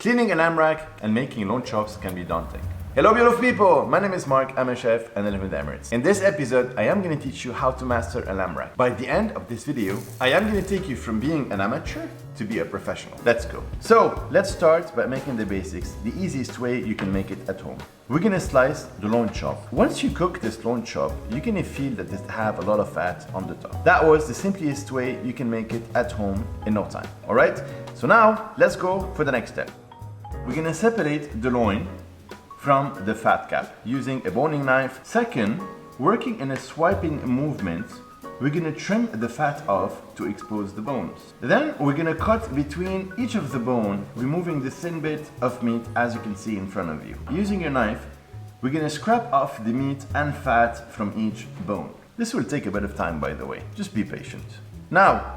Cleaning a lamb rack and making loin chops can be daunting. Hello beautiful people, my name is Marc, I'm a chef and I live in the Emirates. In this episode, I am going to teach you how to master a lamb rack. By the end of this video, I am going to take you from being an amateur to be a professional. Let's go. So, let's start by making the basics, the easiest way you can make it at home. We're going to slice the loin chop. Once you cook this loin chop, you're going to feel that it have a lot of fat on the top. That was the simplest way you can make it at home in no time. Alright? So now, let's go for the next step. We're going to separate the loin from the fat cap using a boning knife. Second, working in a swiping movement, we're gonna trim the fat off to expose the bones. Then we're gonna cut between each of the bone, removing the thin bit of meat as you can see in front of you. Using your knife, we're gonna scrape off the meat and fat from each bone. This will take a bit of time, by the way. Just be patient. Now,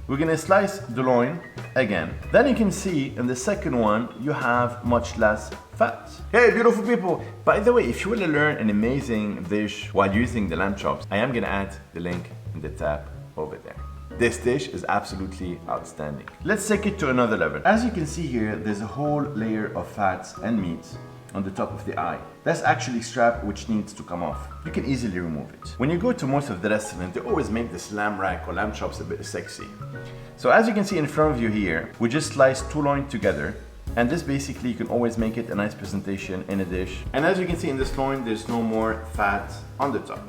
we're gonna slice the loin again. Then you can see in the second one, you have much less fat. Hey beautiful people, by the way, if you want to learn an amazing dish while using the lamb chops, I am gonna add the link in the tab over there. This dish is absolutely outstanding. Let's take it to another level. As you can see here, there's a whole layer of fats and meat on the top of the eye. That's actually strap which needs to come off. You can easily remove it. When you go to most of the restaurants, they always make this lamb rack or lamb chops a bit sexy. So as you can see in front of you here, we just sliced two loin together. And this basically, you can always make it a nice presentation in a dish. And as you can see in this loin, there's no more fat on the top.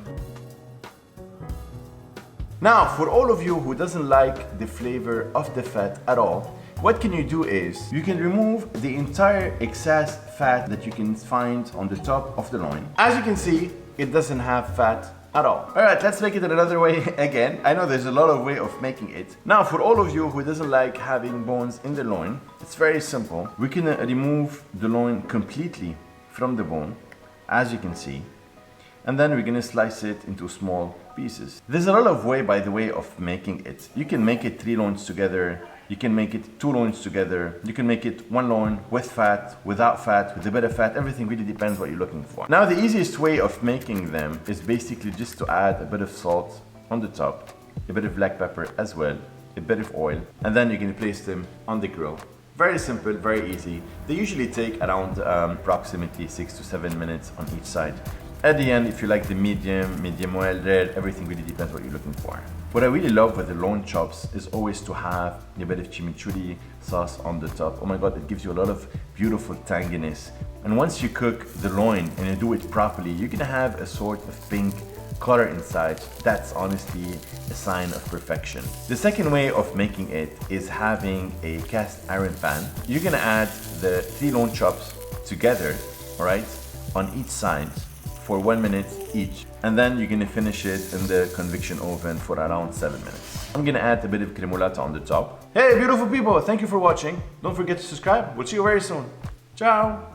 Now, for all of you who doesn't like the flavor of the fat at all, what can you do is, you can remove the entire excess fat that you can find on the top of the loin. As you can see, it doesn't have fat at all. Alright, let's make it another way again. I know there's a lot of way of making it. Now, for all of you who doesn't like having bones in the loin, it's very simple. We can remove the loin completely from the bone, as you can see. And then we're gonna slice it into small pieces. There's a lot of way, by the way, of making it. You can make it 3 loins together. You can make it 2 loins together. You can make it 1 loin with fat, without fat, with a bit of fat. Everything really depends what you're looking for. Now, the easiest way of making them is basically just to add a bit of salt on the top, a bit of black pepper as well, a bit of oil, and then you can place them on the grill. Very simple, very easy. They usually take around approximately 6 to 7 minutes on each side. At the end, if you like the medium well, rare, everything really depends what you're looking for. What I really love with the loin chops is always to have a bit of chimichurri sauce on the top. Oh my god, it gives you a lot of beautiful tanginess. And once you cook the loin and you do it properly, you're gonna have a sort of pink color inside. That's honestly a sign of perfection. The second way of making it is having a cast iron pan. You're gonna add the 3 loin chops together, all right, on each side, for 1 minute each, and then you're gonna finish it in the convection oven for around 7 minutes. I'm gonna add a bit of cremolata on the top. Hey beautiful people, thank you for watching. Don't forget to subscribe. We'll see you very soon. Ciao.